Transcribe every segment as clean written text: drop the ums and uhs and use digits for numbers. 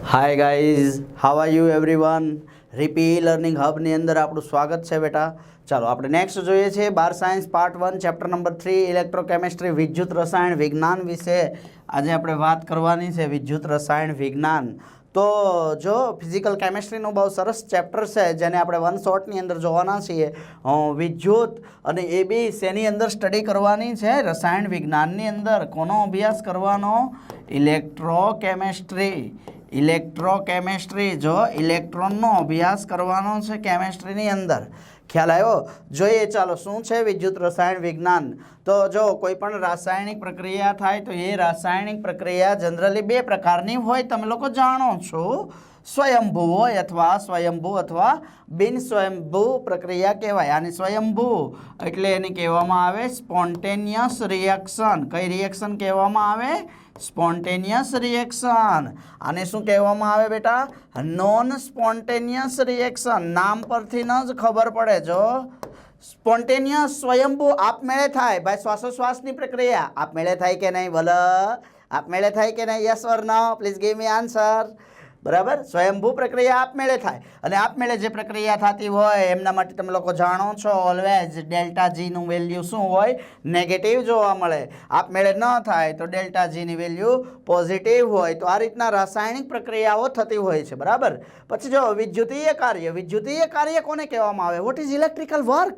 Hi guys, how are you everyone. Ripi learning હબની અંદર આપણું સ્વાગત છે બેટા. ચાલો આપણે નેક્સ્ટ જોઈએ છે 12 science part 1 chapter number 3 electrochemistry વિદ્યુત રસાયણ વિજ્ઞાન વિશે આજે આપણે વાત કરવાની છે. વિદ્યુત રસાયણ વિજ્ઞાન તો જો ફિઝિકલ કેમિસ્ટ્રીનું બહુ સરસ ચેપ્ટર છે જેને આપણે વન શોર્ટની અંદર જોવાના છીએ. વિદ્યુત અને એ બી શેની અંદર સ્ટડી કરવાની છે? રસાયણ વિજ્ઞાનની અંદર. કોનો અભ્યાસ કરવાનો? ઇલેક્ટ્રોકેમિસ્ટ્રી. જો ઇલેક્ટ્રોનનો અભ્યાસ કરવાનો છે કેમિસ્ટ્રીની અંદર. ખ્યાલ આવ્યો? જોઈએ ચાલો શું છે વિદ્યુત રસાયણ વિજ્ઞાન. તો જો કોઈ પણ રાસાયણિક પ્રક્રિયા થાય તો એ રાસાયણિક પ્રક્રિયા જનરલી બે પ્રકારની હોય, તમે લોકો જાણો છો. સ્વયંભૂ હોય અથવા સ્વયંભૂ અથવા બિન સ્વયંભૂ પ્રક્રિયા કહેવાય. આની સ્વયંભૂ એટલે એને કહેવામાં આવે સ્પોન્ટેનિયસ રિએક્શન. કઈ રિએક્શન કહેવામાં આવે? Spontaneous reaction. આને શું કહેવામાં આવે બેટા? Non spontaneous reaction. નામ પરથી ન જ ખબર પડે. જો સ્પોન્ટેનિયસ સ્વયંભૂ આપમેળે થાય. ભાઈ શ્વાસોશ્વાસની પ્રક્રિયા આપમેળે થાય કે નહીં? બોલો, આપમેળે થાય કે નહીં? Yes or no? Please give me answer. બરાબર, સ્વયંભૂ પ્રક્રિયા આપમેળે થાય. અને આપમેળે જે પ્રક્રિયા થતી હોય એમના માટે તમે લોકો જાણો છો ઓલવેઝ ડેલ્ટા જીનું વેલ્યુ શું હોય? નેગેટિવ જોવા મળે. આપમેળે ન થાય તો ડેલ્ટા જીની વેલ્યુ પોઝિટિવ હોય. તો આ રીતના રાસાયણિક પ્રક્રિયાઓ થતી હોય છે. બરાબર. પછી જો વિદ્યુતીય કાર્ય. વિદ્યુતીય કાર્ય કોને કહેવામાં આવે? What is electrical work?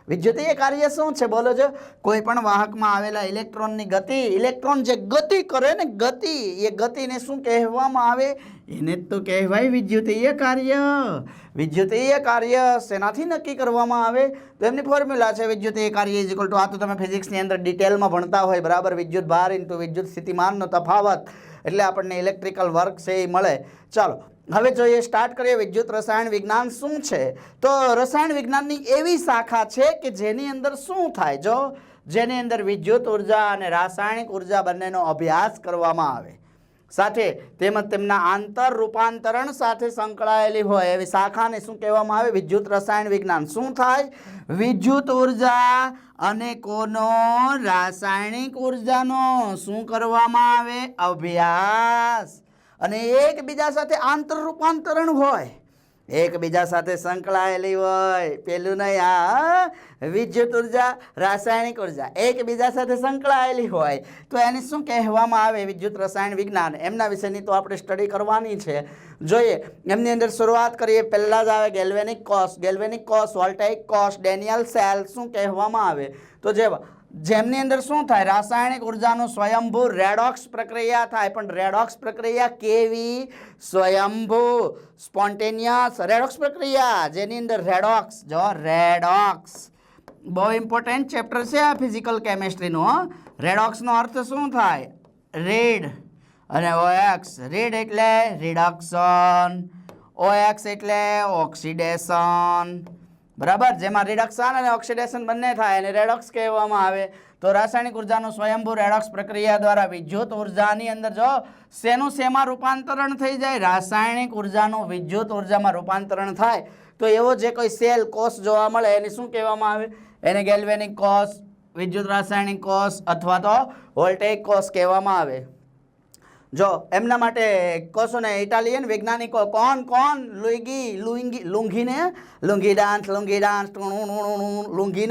વિદ્યુતીય કાર્ય શું છે? બોલો જો. કોઈ પણ વાહકમાં આવેલા ઇલેક્ટ્રોનની ગતિ, ઇલેક્ટ્રોન જે ગતિ કરે ને, ગતિ, એ ગતિને શું કહેવામાં આવે? એને જ તો કહેવાય વિદ્યુતીય કાર્ય. વિદ્યુતીય કાર્ય શેનાથી નક્કી કરવામાં આવે? તો એમની ફોર્મ્યુલા છે વિદ્યુતીય કાર્ય ઇઝ ઇક્વલ ટુ, આ તો તમે ફિઝિક્સની અંદર ડિટેલમાં ભણતા હોય. બરાબર. વિદ્યુત ભાર ઇન્ટુ વિદ્યુત સ્થિતિમાનનો તફાવત એટલે આપણને ઇલેક્ટ્રિકલ વર્ક છે એ મળે. ચાલો હવે જોઈએ, સ્ટાર્ટ કરીએ. વિદ્યુત રસાયણ વિજ્ઞાન શું છે? તો રસાયણ વિજ્ઞાનની એવી શાખા છે કે જેની અંદર શું થાય? જો જેની અંદર વિદ્યુત ઉર્જા અને રાસાયણિક ઉર્જા બંનેનો અભ્યાસ કરવામાં આવે, સાથે તેમજ તેમના આંતર રૂપાંતરણ સાથે સંકળાયેલી હોય એવી શાખાને શું કહેવામાં આવે? વિદ્યુત રસાયણ વિજ્ઞાન. શું થાય? વિદ્યુત ઉર્જા અને કોનો? રાસાયણિક ઉર્જાનો શું કરવામાં આવે? અભ્યાસ. અને એકબીજા સાથે આંતર રૂપાંતરણ હોય, એકબીજા સાથે સંકળાયેલી હોય. પેલું નહીં, આ વિદ્યુત ઉર્જા રાસાયણિક ઉર્જા એકબીજા સાથે સંકળાયેલી હોય તો એને શું કહેવામાં આવે? વિદ્યુત રસાયણ વિજ્ઞાન. એમના વિશેની તો આપણે સ્ટડી કરવાની છે. જોઈએ એમની અંદર શરૂઆત કરીએ. પહેલાં જ આવે ગેલ્વેનિક કોષ. ગેલ્વેનિક કોષ, વોલ્ટેઇક કોષ, ડેનિયલ સેલ શું કહેવામાં આવે? તો જેમની અંદર શું થાય? રાસાયણિક ઉર્જાનું સ્વયંભૂ રેડોક્સ પ્રક્રિયા થાય. પણ રેડોક્સ પ્રક્રિયા કેવી? સ્વયંભૂ સ્પોન્ટેનિયસ રેડોક્સ પ્રક્રિયા, જેની અંદર રેડોક્સ. જો રેડોક્સ બહુ ઇમ્પોર્ટન્ટ ચેપ્ટર છે આ ફિઝિકલ કેમિસ્ટ્રીનું. રેડોક્સનો અર્થ શું થાય? રેડ અને ઓએક્સ. રેડ એટલે રિડક્શન, ઓએક્સ એટલે ઓક્સિડેશન. બરાબર. જેમાં રિડક્શન અને ઓક્સિડેશન બંને થાય અને રેડોક્સ કહેવામાં આવે. તો રાસાયણિક ઉર્જાનું સ્વયંભૂ રેડોક્સ પ્રક્રિયા દ્વારા વિદ્યુત ઉર્જાની અંદર જો શેનું શેમાં રૂપાંતરણ થઈ જાય? રાસાયણિક ઉર્જાનું વિદ્યુત ઉર્જામાં રૂપાંતરણ થાય તો એવો જે કોઈ સેલ કોષ જોવા મળે એને શું કહેવામાં આવે? એને ગેલ્વેનિક કોષ, વિદ્યુત રાસાયણિક કોષ અથવા તો વોલ્ટેઇક કોષ કહેવામાં આવે. જો એમના માટે કોષોને ઇટાલિયન વૈજ્ઞાનિકો કોણ? લુંગી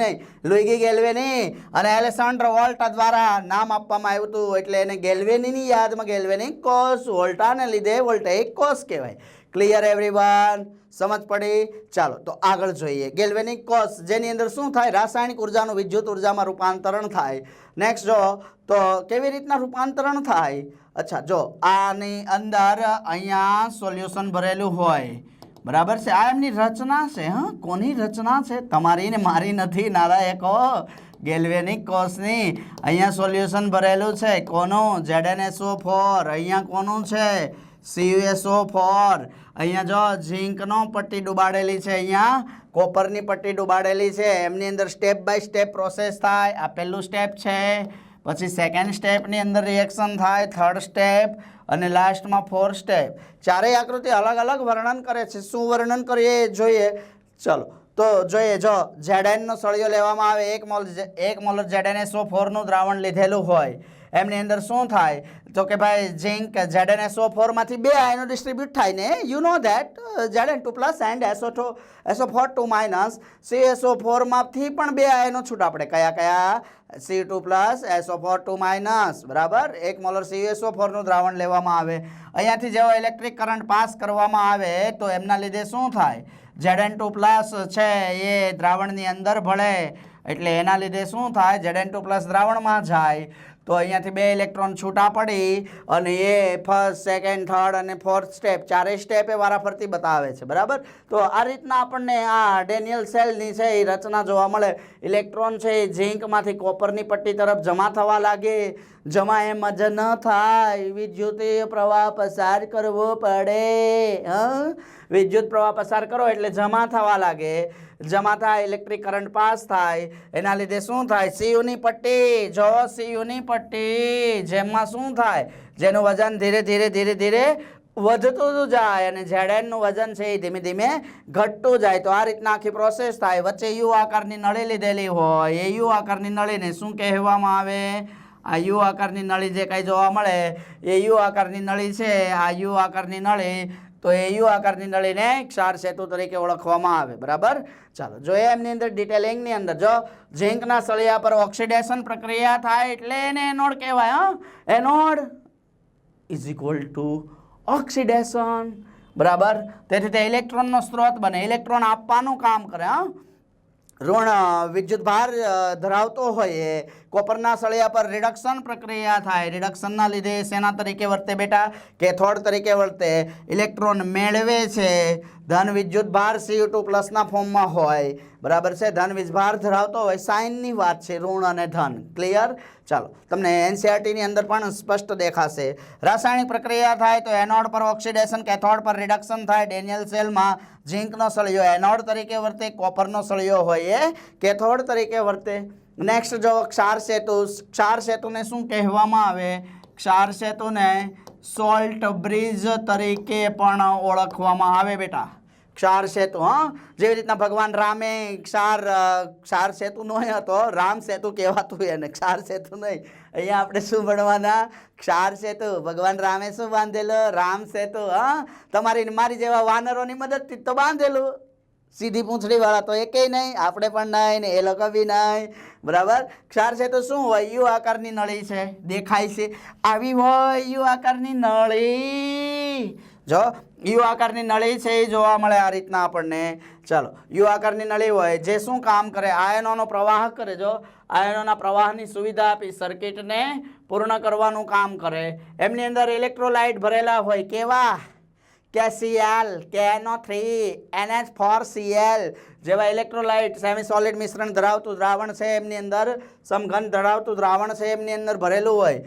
નહીં, લુઈગી ગેલ્વેની અને એલેસાન્ડ્રો વોલ્ટા દ્વારા નામ આપવામાં આવ્યું હતું. એટલે એને ગેલ્વેનીની યાદમાં ગેલ્વેનિક કોષ, વોલ્ટાને લીધે વોલ્ટેઇક કોષ કહેવાય. Clear everyone? સમજ પડી? ચાલો તો આગળ જોઈએ. ગેલ્વેનિક કોષ જેની અંદર શું થાય? રાસાયણિક ઉર્જાનું વિદ્યુત ઉર્જામાં રૂપાંતરણ થાય. નેક્સ્ટ જો તો કેવી રીતના રૂપાંતરણ થાય? અચ્છા, જો આની અંદર અહીંયા સોલ્યુશન ભરેલું હોય. બરાબર છે. આ એમની રચના છે. હા, કોની રચના છે? તમારી ને મારી નથી નારાયકો. ગેલ્વેનિક કોષની અહીંયા સોલ્યુશન ભરેલું છે. કોનું? ZnSO4. અહીંયા કોનું છે? CuSO4. અહીંયા જો ઝીંકનો પટ્ટી ડુબાડેલી છે, અહીંયા કોપરની પટ્ટી ડુબાડેલી છે. એમની અંદર સ્ટેપ બાય સ્ટેપ પ્રોસેસ થાય. આ પહેલું સ્ટેપ છે. પછી સેકન્ડ સ્ટેપની અંદર રિએક્શન થાય, થર્ડ સ્ટેપ અને લાસ્ટમાં ફોર્થ સ્ટેપ. ચારેય આકૃતિ અલગ અલગ વર્ણન કરે છે. શું વર્ણન કરીએ જોઈએ. ચલો તો જોઈએ. જો ઝેડએનનો સળિયો લેવામાં આવે, 1 મોલ ZnSO4નું દ્રાવણ લીધેલું હોય. એમની અંદર શું થાય તો કે ભાઈ ઝિંક ZnSO4 માંથી બે આયનો ડિસ્ટ્રીબ્યુટ થાય ને you know that Zn2 plus and SO4 2 minus CSO4 માંથી પણ બે આયનો છૂટા પડે કયા કયા C2 પ્લસ SO4 2 માઇનસ બરાબર 1 મોલર CSO4 નું દ્રાવણ લેવામાં આવે અહીંયાથી જેવો ઇલેક્ટ્રિક કરંટ પાસ કરવામાં આવે તો એમના લીધે શું થાય Zn2 પ્લસ છે એ દ્રાવણની અંદર ભળે એટલે એના લીધે શું થાય Zn2 પ્લસ દ્રાવણમાં જાય તો અહીંયાથી બે ઇલેક્ટ્રોન છૂટા પડી અને એ ફર્સ્ટ સેકન્ડ થર્ડ અને ફોર્થ સ્ટેપ ચારેય સ્ટેપ એ વારાફરતી બતાવે છે બરાબર તો આ રીતના આપણને આ ડેનિયલ સેલની છે એ રચના જોવા મળે ઇલેક્ટ્રોન છે એ ઝિંકમાંથી કોપરની પટ્ટી તરફ જમા થવા લાગે જમા એમ જ ન થાય વિદ્યુતીય પ્રવાહ પસાર કરવો પડે વિદ્યુત પ્રવાહ પસાર કરો એટલે જમા થવા લાગે જમા થાય ઇલેક્ટ્રિક કરંટ પાસ થાય એના લીધે શું થાય સીયુની પટ્ટી જો સીયુની પટ્ટી જેમાં શું થાય જેનું વજન ધીરે ધીરે ધીરે ધીરે વધતું જાય અને Zn નું વજન છે એ ધીમે ધીમે ઘટતું જાય તો આ રીતના આખી પ્રોસેસ થાય વચ્ચે યુ આકારની નળી લીધેલી હોય એ યુ આકારની નળીને શું કહેવામાં આવે આ યુ આકારની નળી જે કાંઈ જોવા મળે એ યુ આકારની નળી છે આ યુ આકારની નળી તો એ યુ આકારની નળીને ક્ષાર સેતુ તરીકે ઓળખવામાં આવે બરાબર ચાલો જોઈએ એમની અંદર ડિટેલિંગની અંદર જો ઝિંકના સળિયા પર ઓક્સિડેશન પ્રક્રિયા થાય એટલે એને એનોડ કહેવાય anode is equal two oxidation બરાબર તેથી તે ઇલેક્ટ્રોનનો સ્ત્રોત બને ઇલેક્ટ્રોન આપવાનું કામ કરે ઋણ વિદ્યુત ભાર ધરાવતો હોય કોપરના સળિયા પર રિડક્શન પ્રક્રિયા થાય રિડક્શનના લીધે શેના તરીકે વર્તે બેટા કેથોડ તરીકે વર્તે ઇલેક્ટ્રોન મેળવે છે ધન વિદ્યુત ભાર Cu2 પ્લસના ફોર્મમાં હોય બરાબર છે ધન વીજભાર ધરાવતો હોય સાઇનની વાત છે ઋણ અને ધન ક્લિયર ચાલો તમને NCERTની અંદર પણ સ્પષ્ટ દેખાશે રાસાયણિક પ્રક્રિયા થાય તો એનોડ પર ઓક્સિડેશન કેથોડ પર રિડક્શન થાય ડેનિયલ સેલમાં ઝિંકનો સળિયો એનોડ તરીકે વર્તે કોપરનો સળિયો હોય એ કેથોડ તરીકે વર્તે નેક્સ્ટ જો ક્ષાર સેતુને શું કહેવામાં આવે ક્ષાર સેતુને સોલ્ટ બ્રિજ તરીકે પણ ઓળખવામાં આવે બેટા ક્ષાર સેતુ જેવી રીતના ભગવાન રામે ક્ષાર સેતુ નો હતો રામ સેતુ કહેવાતું એને ક્ષાર સેતુ નહીં અહીંયા આપણે શું ભણવાના ક્ષાર સેતુ ભગવાન રામે શું બાંધેલું રામ સેતુ તમારી મારી જેવા વાનરોની મદદથી તો બાંધેલું સીધી પૂંછડી વાળા તો એકેય નહીં આપણે પણ નહીં ને એ લોકો બી નહીં બરાબર ક્ષાર સેતુ શું હોય યુ આકારની નળી છે દેખાય છે આવી હોય યુ આકારની નળી જો યુ આકારની નળી છે એ જોવા મળે આ રીતના આપણને ચાલો યુ આકારની નળી હોય જે શું કામ કરે આયનોનો પ્રવાહ કરે જો આયનોના પ્રવાહની સુવિધા આપી સર્કિટને પૂર્ણ કરવાનું કામ કરે એમની અંદર ઇલેક્ટ્રોલાઇટ ભરેલા હોય કેવા Cl KNO3 NH4Cl જેવા ઇલેક્ટ્રોલાઇટ સેમી સોલિડ મિશ્રણ ધરાવતું દ્રાવણ છે એમની અંદર સમઘન ધરાવતું દ્રાવણ છે એમની અંદર ભરેલું હોય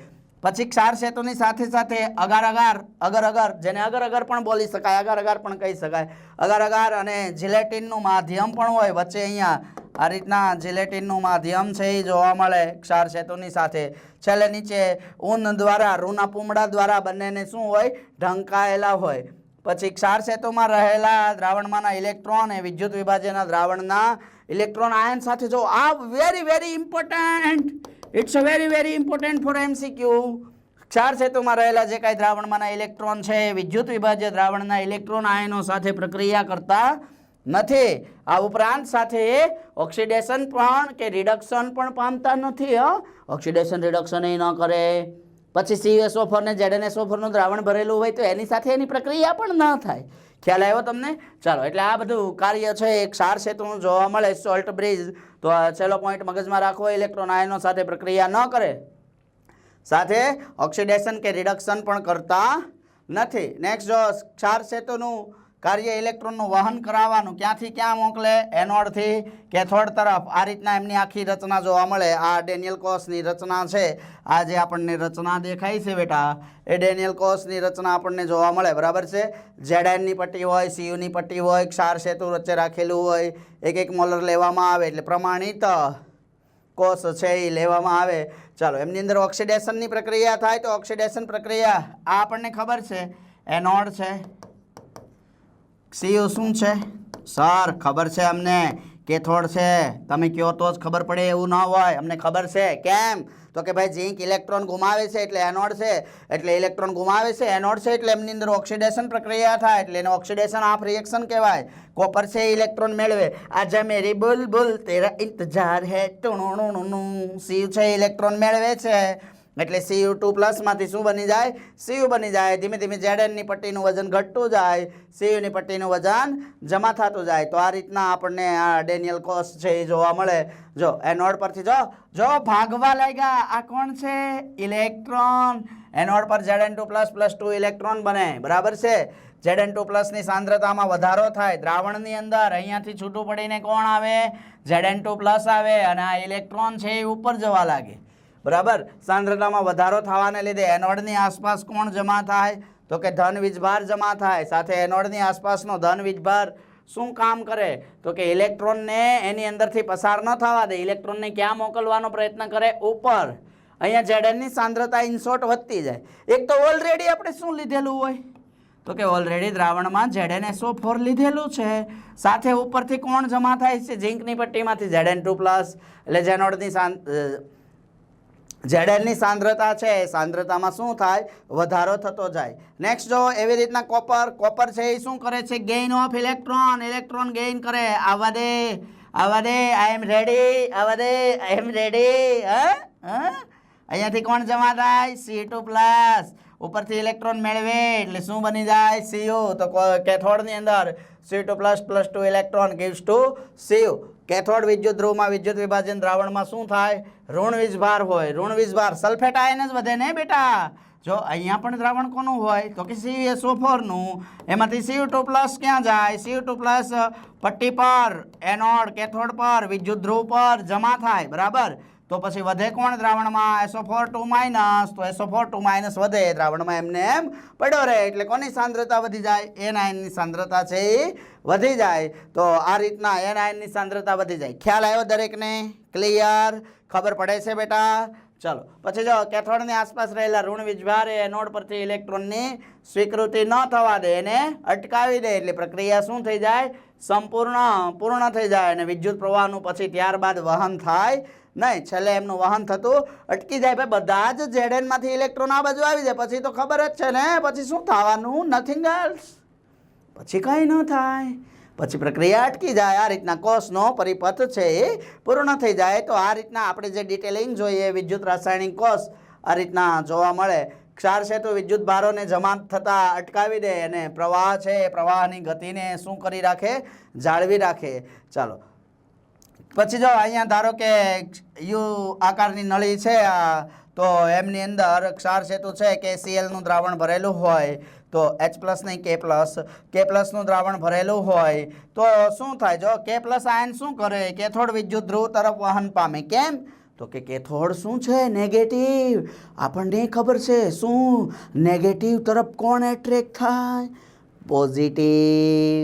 પછી ક્ષાર સેતુની સાથે સાથે અગર અગર જેને અગર પણ બોલી શકાય અગર પણ કહી શકાય અગર અને જિલેટિનનું માધ્યમ પણ હોય વચ્ચે અહીંયા આ રીતના જિલેટિનનું માધ્યમ છે એ જોવા મળે ક્ષાર સેતુની સાથે છેલ્લે નીચે ઊન દ્વારા રૂના પૂમડા દ્વારા બંનેને શું હોય ઢંકાયેલા હોય પછી ક્ષાર સેતુમાં રહેલા દ્રાવણમાંના ઇલેક્ટ્રોન એ વિદ્યુત વિભાજનના દ્રાવણના ઇલેક્ટ્રોન આયન સાથે જો આ very important it's a very important for MCQ ક્ષાર સેતુમાં રહેલા જે કાંઈ દ્રાવણમાંના ઇલેક્ટ્રોન છે વિદ્યુત વિભાજ્ય દ્રાવણના ઇલેક્ટ્રોન આયનો સાથે પ્રક્રિયા કરતા નથી આ ઉપરાંત સાથે ઓક્સિડેશન પણ કે રિડક્શન પણ પામતા નથી ઓક્સિડેશન રિડક્શન એ ન કરે પછી CSO4 ને ZnSO4 નું દ્રાવણ ભરેલું હોય તો એની સાથે એની પ્રક્રિયા પણ ન થાય ખ્યાલ આવ્યો તમને ચાલો એટલે આ બધું કાર્ય છે એક ક્ષાર સેતુનું જોવા મળે સોલ્ટ બ્રિજ તો છેલ્લો પોઈન્ટ મગજમાં રાખવો ઇલેક્ટ્રોન આયનો સાથે પ્રક્રિયા ન કરે સાથે ઓક્સિડેશન કે રિડક્શન પણ કરતા નથી નેક્સ્ટ જો ક્ષાર સેતુનું કાર્ય ઇલેક્ટ્રોનનું વહન કરાવવાનું ક્યાંથી ક્યાં મોકલે એનોડથી કેથોડ તરફ આ રીતના એમની આખી રચના જોવા મળે આ ડેનિયલ કોષની રચના છે આ જે આપણને રચના દેખાય છે બેટા એ ડેનિયલ કોષની રચના આપણને જોવા મળે બરાબર છે Znની પટ્ટી હોય Cuની પટ્ટી હોય ક્ષાર સેતુ વચ્ચે રાખેલું હોય એક મોલર લેવામાં આવે એટલે પ્રમાણિત કોષ છે એ લેવામાં આવે ચાલો એમની અંદર ઓક્સિડેશનની પ્રક્રિયા થાય તો ઓક્સિડેશન પ્રક્રિયા આ આપણને ખબર છે એનોડ છે Cu શું છે સર ખબર છે અમને કેથોડ છે. તમે કહો તો જ ખબર પડે એવું ન હોય. અમને ખબર છે. કેમ? તો કે ભાઈ ઝીંક ઇલેક્ટ્રોન ગુમાવે છે એટલે એનોડ છે, એટલે ઇલેક્ટ્રોન ગુમાવે છે એનોડ છે એટલે એમની અંદર ઓક્સિડેશન પ્રક્રિયા થાય એટલે એને ઓક્સિડેશન ઓફ રિએક્શન કહેવાય. કોપર છે ઇલેક્ટ્રોન મેળવે. આજા મેરી બુલબુલ તેરા ઇંતજાર હે ટુણુણુણુણુ. સીયુ છે ઇલેક્ટ્રોન મેળવે છે એટલે Cu2+ માંથી શું બની જાય? Cu બની જાય. ધીમે ધીમે Zn ની પટ્ટીનું વજન ઘટતું જાય, Cu ની પટ્ટીનું વજન જમા થતું જાય. તો આ રીતના આપણને આ ડેનિયલ કોસ છે એ જોવા મળે. જો એનોડ પરથી જો ભાગવા લાગ્યા. આ કોણ છે? ઇલેક્ટ્રોન. એનોડ પર Zn2+ + 2 ઇલેક્ટ્રોન બને. બરાબર છે. Zn2+ ની સાંદ્રતામાં વધારો થાય દ્રાવણની અંદર. અહીંયાથી છૂટું પડીને કોણ આવે? Zn2+ આવે અને આ ઇલેક્ટ્રોન છે એ ઉપર જવા લાગે. બરાબર. સાંદ્રતામાં વધારો થવાને લીધે એનોડની આસપાસ કોણ જમા થાય? તો કે ધન વીજભાર જમા થાય. સાથે એનોડની આસપાસનો ધન વીજભાર શું કામ કરે? તો કે ઇલેક્ટ્રોનને એની અંદરથી પસાર ન થવા દે. ઇલેક્ટ્રોનને ક્યાં મોકલવાનો પ્રયત્ન કરે? ઉપર. અહીંયા Znની સાંદ્રતા ઇન શોર્ટ વધતી જાય. એક તો ઓલરેડી આપણે શું લીધેલું હોય? તો કે ઓલરેડી દ્રાવણમાં ZnSO4 લીધેલું છે. સાથે ઉપરથી કોણ જમા થાય છે? ઝીંકની પટ્ટીમાંથી Zn2+. એટલે Znની સાંદ્રતા છે સાંદ્રતામાં શું થાય? વધારો થતો જાય. નેક્સ્ટ જો એવી રીતના કોપર છે એ શું કરે છે? ગેઇન ઓફ ઇલેક્ટ્રોન ગેઇન કરે. આવવા દે આઈ એમ રેડી. અહીંયાથી કોણ જમા થાય? C2+. ઉપરથી ઇલેક્ટ્રોન મેળવે એટલે શું બની જાય? Cu. તો કેથોડની અંદર C2+ + 2 electron gives to Cu. Cathode વિદ્યુત ધ્રુવમાં વિદ્યુત વિભાજન દ્રાવણમાં શું થાય? ઋણ વીજભાર હોય. ઋણ વીજભાર સલ્ફેટ આયન જ વધે ને બેટા. જો અહીંયા પણ દ્રાવણ કોનું હોય? તો કે CuSO4 નું. એમાંથી Cu2+ ક્યાં જાય? Cu2+ પટ્ટી પર એનોડ કેથોડ પર વિદ્યુત ધ્રુવ પર જમા થાય. બરાબર. તો પછી વધે કોણ દ્રાવણમાં? SO4 2-. તો SO4 2- વધે દ્રાવણમાં એમને એમ પડ્યો રહે એટલે કોની સાંદ્રતા વધી જાય? એનાયનની સાંદ્રતા છે એ વધી જાય. તો આ રીતના એનાયનની સાંદ્રતા વધી જાય. ખ્યાલ આવ્યો દરેકને? ક્લિયર? ખબર પડે છે બેટા? ચલો પછી જો કેથોડની આસપાસ રહેલા ઋણ વીજભારે એનોડ પરથી ઇલેક્ટ્રોનની સ્વીકૃતિ ન થવા દે, એને અટકાવી દે એટલે પ્રક્રિયા શું થઈ જાય? પૂર્ણ થઈ જાય અને વિદ્યુત પ્રવાહનું પછી ત્યારબાદ વહન થાય નહીં. છેલ્લે એમનું વહન થતું અટકી જાય. ભાઈ બધા જ Zn માંથી ઇલેક્ટ્રોન આ બાજુ આવી જાય પછી તો ખબર જ છે ને પછી શું થવાનું? Nothing else. પછી કંઈ ન થાય. પછી પ્રક્રિયા અટકી જાય. આ રીતના કોષનો પરિપથ છે એ પૂર્ણ થઈ જાય. તો આ રીતના આપણે જે ડિટેલિંગ જોઈએ વિદ્યુત રાસાયણિક કોષ આ રીતના જોવા મળે. ક્ષાર સેતુ વિદ્યુત ભારોને જમા થતા અટકાવી દે અને પ્રવાહ છે એ પ્રવાહની ગતિને શું કરી રાખે? જાળવી રાખે. ચાલો પછી જો અહીંયા ધારો કે યુ આકારની નળી છે આ, તો એમની અંદર ક્ષાર સેતુ છે કે Cl નું દ્રાવણ ભરેલું હોય તો H+ નહીં K+ નું દ્રાવણ ભરેલું હોય તો શું થાય? જો K+ આયન શું કરે? કેથોડ વિદ્યુત ધ્રુવ તરફ વહન પામે. કેમ? તો કે કેથોડ શું છે? નેગેટિવ. આપણને ખબર છે શું? નેગેટિવ તરફ કોણ એટ્રેક્ટ થાય? પોઝિટિવ.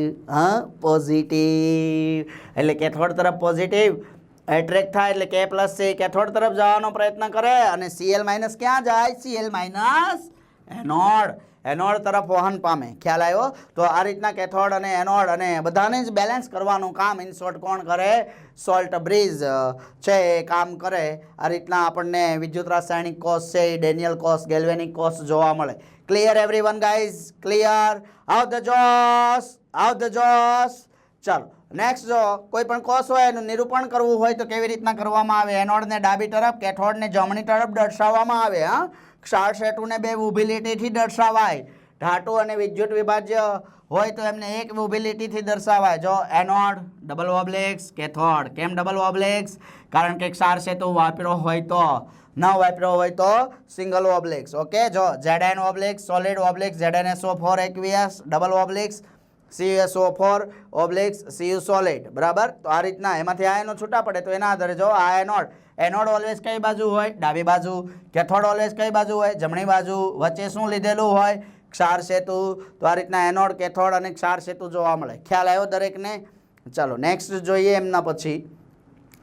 પોઝિટિવ એટલે કેથોડ તરફ પોઝિટિવ એટ્રેક્ટ થાય એટલે K+ છે કેથોડ તરફ જવાનો પ્રયત્ન કરે અને Cl- ક્યાં જાય? Cl- એનોડ તરફ વહન પામે. ખ્યાલ આવ્યો? તો આ રીતના કેથોડ અને એનોડ અને બધાને જ બેલેન્સ કરવાનું કામ ઇન શોર્ટ કોણ કરે? સોલ્ટ બ્રિજ છે એ કામ કરે. આ રીતના આપણને વિદ્યુત રાસાયણિક કોષ છે એ ડેનિયલ કોષ ગેલ્વેનિક કોષ જોવા મળે. Clear everyone guys? Clear? How the josh. ચાલો નેક્સ્ટ જો કોઈ પણ કોષ હોય એનું નિરૂપણ કરવું હોય તો કેવી રીતના કરવામાં આવે? એનોડને ડાબી તરફ કેથોડને જમણી તરફ દર્શાવવામાં આવે. ક્ષાર સેતુને બે ઊભી લીટીથી દર્શાવાય. ધાતુ અને વિદ્યુત વિભાજ્ય હોય તો એમને એક ઊભી લીટીથી દર્શાવાય. જો એનોડ ડબલ ઓબ્લિક્સ કેથોડ. કેમ ડબલ ઓબ્લિક્સ? કારણ કે ક્ષાર સેતુ વાપરો હોય તો, ન વાપરો હોય તો સિંગલ ઓબ્લિક્સ. ઓકે. જો Zn obliques solid obliques ZnSO4 aqueous double obliques CuSO4 obliques Cu solid. બરાબર. તો આ રીતના એમાંથી આયનો છૂટા પડે તો એના આધારે જો આ એનોડ ઓલવેઝ કઈ બાજુ હોય? ડાબી બાજુ. કેથોડ ઓલવેઝ કઈ બાજુ હોય? જમણી બાજુ. વચ્ચે શું લીધેલું હોય? ક્ષાર સેતુ. તો આ રીતના એનોડ કેથોડ અને ક્ષાર સેતુ જોવા મળે. ખ્યાલ આવ્યો દરેકને? ચાલો નેક્સ્ટ જોઈએ એમના પછી.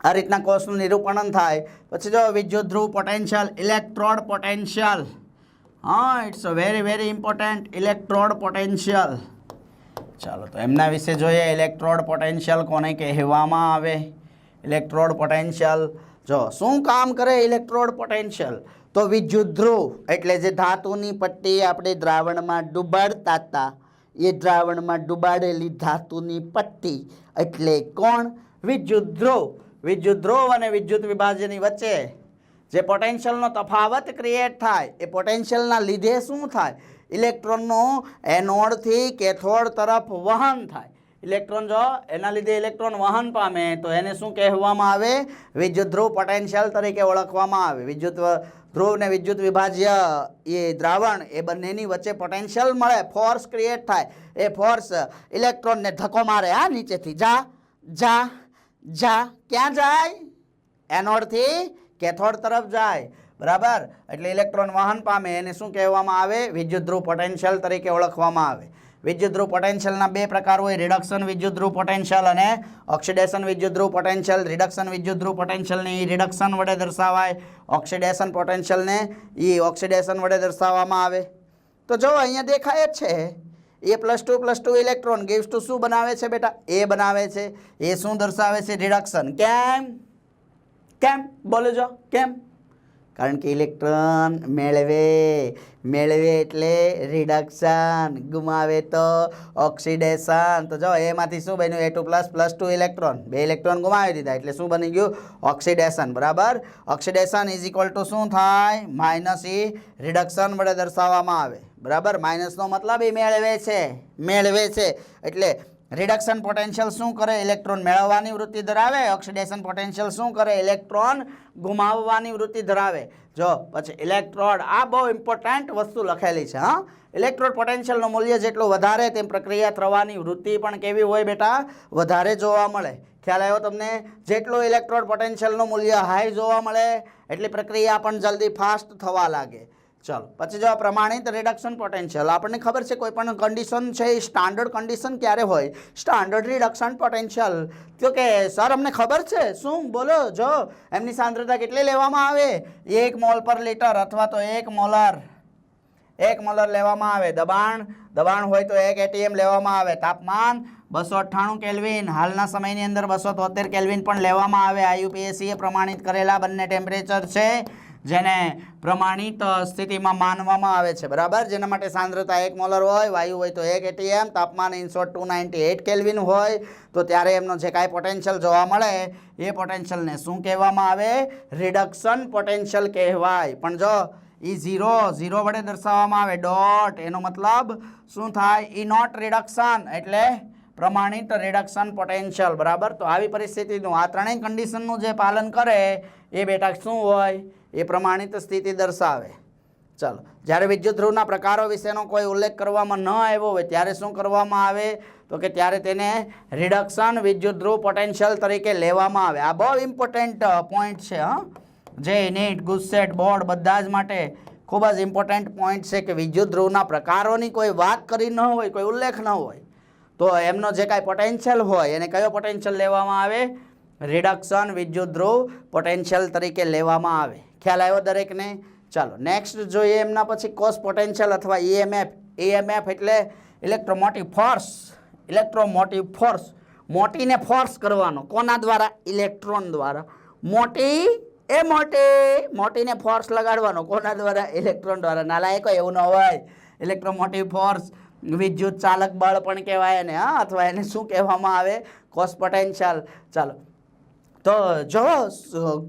આ રીતના કોષનું નિરૂપણ થાય. પછી જો વિદ્યુત ધ્રુવ potential electrode potential. It's a very important. Electrode potential ચાલો તો એમના વિશે જોઈએ. ઇલેક્ટ્રોડ પોટેન્શિયલ કોને કહેવામાં આવે? ઇલેક્ટ્રોડ પોટેન્શિયલ જો શું કામ કરે ઇલેક્ટ્રોડ પોટેન્શિયલ? તો વિદ્યુત ધ્રુવ એટલે જે ધાતુની પટ્ટી આપણે દ્રાવણમાં ડુબાડતા હતા એ દ્રાવણમાં ડુબાડેલી ધાતુની પટ્ટી એટલે કોણ? વિદ્યુત ધ્રુવ. વિદ્યુત ધ્રુવ અને વિદ્યુત વિભાજ્યની વચ્ચે જે પોટેન્શિયલનો તફાવત ક્રિએટ થાય એ પોટેન્શિયલના લીધે શું થાય? ઇલેક્ટ્રોનનું એનોડથી કેથોડ તરફ વહન થાય. ઇલેક્ટ્રોન જો એના લીધે ઇલેક્ટ્રોન વહન પામે તો એને શું કહેવામાં આવે? વિદ્યુત ધ્રુવ પોટેન્શિયલ તરીકે ઓળખવામાં આવે. વિદ્યુત ધ્રુવ ને વિદ્યુત વિભાજ્ય એ દ્રાવણ એ બંનેની વચ્ચે પોટેન્શિયલ મળે, ફોર્સ ક્રિએટ થાય. એ ફોર્સ ઇલેક્ટ્રોનને ધક્કો મારે, હા, નીચેથી જા જા જા. ક્યાં જાય? એનોડથી કેથોડ તરફ જાય, બરાબર. એટલે ઇલેક્ટ્રોન વહન પામે એને શું કહેવામાં આવે? વિદ્યુત ધ્રુવ પોટેન્શિયલ તરીકે ઓળખવામાં આવે. વિદ્યુત ધ્રુવ પોટેન્શિયલના બે પ્રકાર હોય, રિડક્શન વિદ્યુત ધ્રુવ પોટેન્શિયલ અને ઓક્સિડેશન વિદ્યુત ધ્રુવ પોટેન્શિયલ. રિડક્શન વિદ્યુત ધ્રુવ પોટેન્શિયલને રિડક્શન વડે દર્શાવાય, ઓક્સિડેશન પોટેન્શિયલને ઓક્સિડેશન વડે દર્શાવવામાં આવે. તો જો અહીંયા દેખાય જ છે A+2+2 ઇલેક્ટ્રોન ગિવ્સ ટુ શું બનાવે છે બેટા? એ બનાવે છે. એ શું દર્શાવે છે? રિડક્શન. કેમ? કેમ બોલો જો કેમ? કારણ કે ઇલેક્ટ્રોન મેળવે એટલે રિડક્શન, ગુમાવે તો ઓક્સિડેશન. તો જો એમાંથી શું બન્યું? A2++2 ઇલેક્ટ્રોન, 2 ઇલેક્ટ્રોન ગુમાવી દીધા એટલે શું બની ગયું? ઓક્સિડેશન, બરાબર. ઓક્સિડેશન ઇઝ ઇક્વલ ટુ શું થાય? -E રિડક્શન વડે દર્શાવવામાં આવે, બરાબર. માઇનસનો મતલબ એ મેળવે છે એટલે રિડક્શન પોટેન્શિયલ શું કરે? ઇલેક્ટ્રોન મેળવવાની વૃત્તિ ધરાવે. ઓક્સિડેશન પોટેન્શિયલ શું કરે? ઇલેક્ટ્રોન ગુમાવવાની વૃત્તિ ધરાવે. જો પછી ઇલેક્ટ્રોડ, આ બહુ ઇમ્પોર્ટન્ટ વસ્તુ લખેલી છે, હા. ઇલેક્ટ્રોડ પોટેન્શિયલનું મૂલ્ય જેટલું વધારે તેમ પ્રક્રિયા થવાની વૃત્તિ પણ કેવી હોય બેટા? વધારે જોવા મળે. ખ્યાલ આવ્યો તમને? જેટલું ઇલેક્ટ્રોડ પોટેન્શિયલનું મૂલ્ય હાઈ જોવા મળે એટલી પ્રક્રિયા પણ જલ્દી ફાસ્ટ થવા લાગે. ચાલો પછી જો પ્રમાણિત રિડક્શન પોટેન્શિયલ, આપણને ખબર છે કોઈ પણ કન્ડિશન છે એ સ્ટાન્ડર્ડ કન્ડિશન ક્યારે હોય? Standard reduction potential. તો કે સર અમને ખબર છે, શું બોલો? જો એમની સાંદ્રતા કેટલી લેવામાં આવે? 1 મોલ પર લિટર અથવા તો 1 મોલર લેવામાં આવે. દબાણ હોય તો 1 atm લેવામાં આવે. તાપમાન 298 કેલ્વિન, હાલના સમયની અંદર 273 કેલ્વિન પણ લેવામાં આવે. IUPAC એ પ્રમાણિત કરેલા બંને ટેમ્પરેચર છે જેને પ્રમાણિત સ્થિતિમાં માનવામાં આવે છે, બરાબર. જેના માટે સાંદ્રતા 1 મોલર હોય, વાયુ હોય તો 1 atm, તાપમાન ઇન શોર્ટ 298 કેલ્વિન હોય તો ત્યારે એમનો જે કાંઈ પોટેન્શિયલ જોવા મળે એ પોટેન્શિયલને શું કહેવામાં આવે? રિડક્શન પોટેન્શિયલ કહેવાય. પણ જો એ ઝીરો વડે દર્શાવવામાં આવે, ડોટ, એનો મતલબ શું થાય? E નોટ રિડક્શન એટલે પ્રમાણિત રિડક્શન પોટેન્શિયલ, બરાબર. તો આવી પરિસ્થિતિનું આ ત્રણેય કન્ડિશનનું જે પાલન કરે એ બેટા શું હોય? એ પ્રમાણિત સ્થિતિ દર્શાવે. ચાલો, જ્યારે વિદ્યુત ધ્રુવના પ્રકારો વિશેનો કોઈ ઉલ્લેખ કરવામાં ન આવ્યો હોય ત્યારે શું કરવામાં આવે? તો કે ત્યારે તેને રિડક્શન વિદ્યુત ધ્રુવ પોટેન્શિયલ તરીકે લેવામાં આવે. આ બહુ ઇમ્પોર્ટન્ટ પોઈન્ટ છે, હા. જે નીટ, ગુજસેટ, બોર્ડ બધા જ માટે ખૂબ જ ઇમ્પોર્ટન્ટ પોઈન્ટ છે કે વિદ્યુત ધ્રુવના પ્રકારોની કોઈ વાત કરી ન હોય, કોઈ ઉલ્લેખ ન હોય તો એમનો જે કાંઈ પોટેન્શિયલ હોય એને કયો પોટેન્શિયલ લેવામાં આવે? રિડક્શન વિદ્યુત ધ્રુવ પોટેન્શિયલ તરીકે લેવામાં આવે. ખ્યાલ આવ્યો દરેકને? ચાલો નેક્સ્ટ જોઈએ. એમના પછી કોસ પોટેન્શિયલ અથવા EMF એટલે ઇલેક્ટ્રોમોટિવ ફોર્સ. મોટીને ફોર્સ કરવાનો. કોના દ્વારા? ઇલેક્ટ્રોન દ્વારા. મોટીને ફોર્સ લગાડવાનો. કોના દ્વારા? ઇલેક્ટ્રોન દ્વારા. નાલાયકો એવું ન હોય. ઇલેક્ટ્રોમોટિવ ફોર્સ વિદ્યુત ચાલક બળ પણ કહેવાય એને, હા, અથવા એને શું કહેવામાં આવે? Cos potential. ચાલો તો જો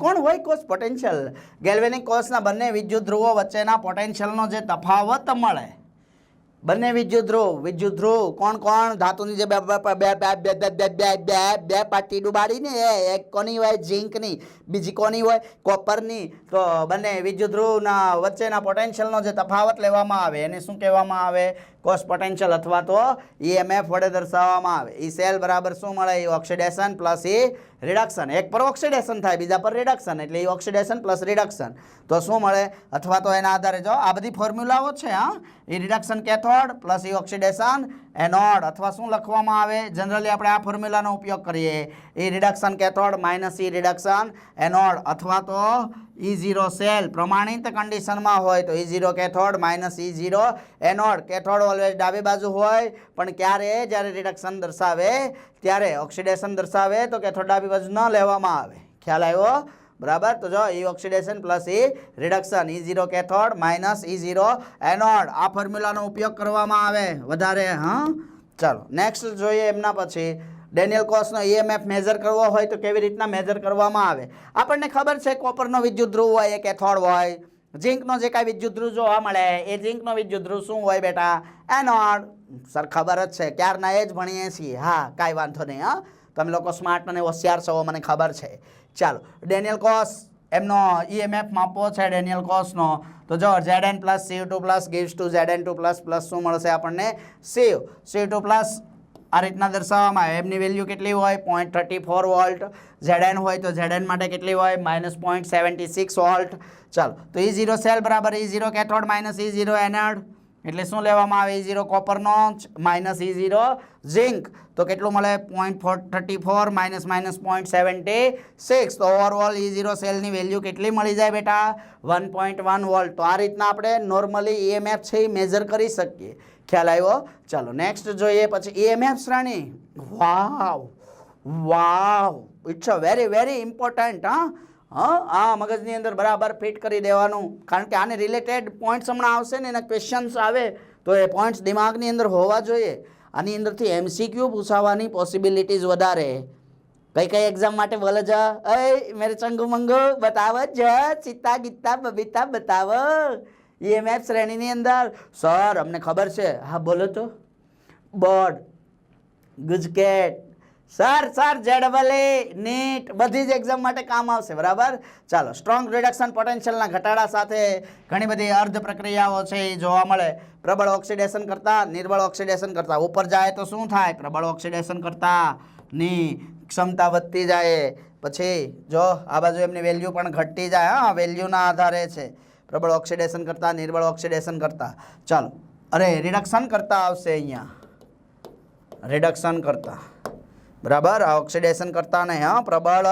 કોણ હોય કોસ પોટેન્શિયલ? ગેલ્વેનિક કોસના બંને વિદ્યુત ધ્રુવો વચ્ચેના પોટેન્શિયલનો જે તફાવત મળે, બંને વિદ્યુત ધ્રુવ કોણ ધાતુની જે બે પાટી ડુબાડીને એક કોની હોય? ઝીંકની, બીજી કોની હોય? કોપરની. તો બંને વિદ્યુત ધ્રુવના વચ્ચેના પોટેન્શિયલનો જે તફાવત લેવામાં આવે એને શું કહેવામાં આવે? કોસ પોટેન્શિયલ અથવા તો EMF વડે દર્શાવવામાં આવે. E સેલ બરાબર શું મળે? E oxidation plus E reduction. એક પર ઓક્સિડેશન થાય, બીજા પર રિડક્શન, એટલે E ઓક્સિડેશન પ્લસ રિડક્શન. તો શું મળે? અથવા તો એના આધારે જો આ બધી ફોર્મ્યુલાઓ છે, હા. E reduction cathode plus E oxidation anode અથવા શું લખવામાં આવે જનરલી આપણે આ ફોર્મ્યુલાનો ઉપયોગ કરીએ E reduction cathode minus E reduction anode અથવા તો E0 સેલ પ્રમાણિત કન્ડિશનમાં હોય તો E0 cathode minus E0 anode cathode always ડાબી બાજુ હોય પણ ક્યારે જ્યારે રિડક્શન દર્શાવે ત્યારે ઓક્સિડેશન દર્શાવે તો કેથોડ ડાબી બાજુ ન લેવામાં આવે ખ્યાલ આવ્યો બરાબર તો જો E oxidation plus E reduction E0 cathode minus E0 anode આ ફોર્મ્યુલાનો ઉપયોગ કરવામાં આવે વધારે હા ચાલો નેક્સ્ટ જોઈએ એમના પછી ડેનિયલ કોસનો EMF મેજર કરવો હોય તો કેવી રીતના મેજર કરવામાં આવે આપણને ખબર છે કોપરનો વિદ્યુત ધ્રુવ હોય એ કેથોડ હોય ઝિંકનો જે કાંઈ વિદ્યુત ધ્રુવ જોવા મળે એ ઝિંકનો વિદ્યુત ધ્રુવ શું હોય બેટા એનોડ સર ખબર જ છે ક્યારના એ જ ભણીએ છીએ હા કાંઈ વાંધો નહીં હા તમે લોકો સ્માર્ટ અને હોશિયાર છો મને ખબર છે ચાલો ડેનિયલ કોસ એમનો EMF માપવો છે ડેનિયલ કોસનો તો જો Zn plus Cu2 plus gives to Zn2 plus plus શું મળશે આપણને Cu2 પ્લસ આ રીતના દર્શાવવામાં આવે એમની વેલ્યુ કેટલી હોય 0.34 વોલ્ટ Zn હોય તો Zn માટે કેટલી હોય -0.76 વોલ્ટ ચાલો તો E0 સેલ બરાબર E0 cathode minus E0 anode એટલે શું લેવામાં આવે E0 કોપરનો માઇનસ E0 ઝિંક તો કેટલું મળે 0.34 માઇનસ 0.76 તો ઓવરઓલ E0 સેલની વેલ્યુ કેટલી મળી જાય બેટા 1.1 વોલ્ટ તો આ રીતના આપણે નોર્મલી EMF છે એ મેજર કરી શકીએ ખ્યાલ આવ્યો ચાલો નેક્સ્ટ જોઈએ પછી EMF શ્રેણી wow wow it's a very very important હા મગજની અંદર બરાબર ફિટ કરી દેવાનું કારણ કે આને રિલેટેડ પોઈન્ટ્સ હમણાં આવશે ને એના ક્વેશ્ચન્સ આવે તો એ પોઈન્ટ્સ દિમાગની અંદર હોવા જોઈએ આની અંદરથી MCQ પૂછાવાની પોસિબિલિટીઝ વધારે કઈ કઈ એક્ઝામ માટે બોલે છે એ મેરે ચંગુ મંગુ બતાવો જ ચિત્તા ગીતા બબીતા બતાવો EMF શ્રેણીની અંદર સર અમને ખબર છે હા બોલો તો board GUJCET sir ZEE NEET બધી જ એક્ઝામ માટે કામ આવશે બરાબર ચાલો સ્ટ્રોંગ રિડક્શન પોટેન્શિયલના ઘટાડા સાથે ઘણી બધી અર્ધ પ્રક્રિયાઓ છે એ જોવા મળે પ્રબળ ઓક્સિડેશન કરતા નિર્બળ ઓક્સિડેશન કરતા ઉપર જાય તો શું થાય પ્રબળ ઓક્સિડેશન કરતા ની ક્ષમતા વધતી જાય પછી જો આ બાજુ એમની વેલ્યુ પણ ઘટતી જાય હા વેલ્યુના આધારે છે પ્રબળ ઓક્સિડેશન કરતા નિર્બળ ઓક્સિડેશન કરતા ચાલો અરે રિડક્શન કરતા આવશે અહીંયા રિડક્શન કરતા બરાબર આ ઓક્સિડેશન કરતા નહીં હા પ્રબળ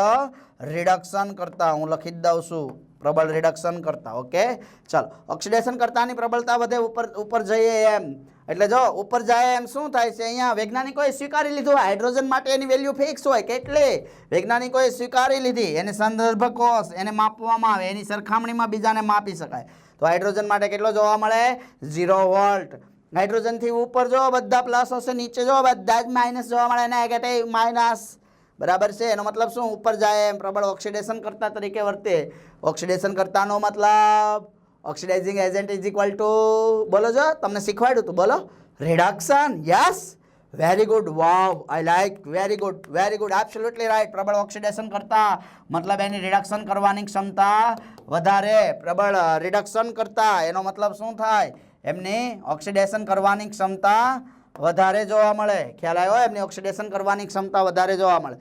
રિડક્શન કરતા હું લખી જ દઉં છું પ્રબળ રિડક્શન કરતા ઓકે ચાલો ઓક્સિડેશન કરતાની પ્રબળતા વધે ઉપર જઈએ એમ એટલે જો ઉપર જાય એમ શું થાય છે અહીંયા વૈજ્ઞાનિકોએ સ્વીકારી લીધું હાઇડ્રોજન માટે એની વેલ્યુ ફિક્સ હોય કેટલે વૈજ્ઞાનિકોએ સ્વીકારી લીધી એને સંદર્ભ કોષ એને માપવામાં આવે એની સરખામણીમાં બીજાને માપી શકાય તો હાઇડ્રોજન માટે કેટલો જોવા મળે 0 વોલ્ટ હાઇડ્રોજનથી ઉપર જો બધા પ્લસ હશે નીચે જો બધા જ માઇનસ જોવા મળે નેગેટિવ માઇનસ બરાબર છે એનો મતલબ શું ઉપર જાય એમ પ્રબળ ઓક્સિડેશન કરતા તરીકે વર્તે ઓક્સિડેશન કરતાનો મતલબ oxidising agent is equal to બોલો જો તમને શીખવાડ્યું હતું બોલો reduction yes very good wow I like very good absolutely right પ્રબળ ઓક્સિડેશન કરતા મતલબ એની રિડક્શન કરવાની ક્ષમતા વધારે પ્રબળ રિડક્શન કરતા એનો મતલબ શું થાય એમની ઓક્સિડેશન કરવાની ક્ષમતા વધારે જોવા મળે ખ્યાલ આવ્યો એમની ઓક્સિડેશન કરવાની ક્ષમતા વધારે જોવા મળે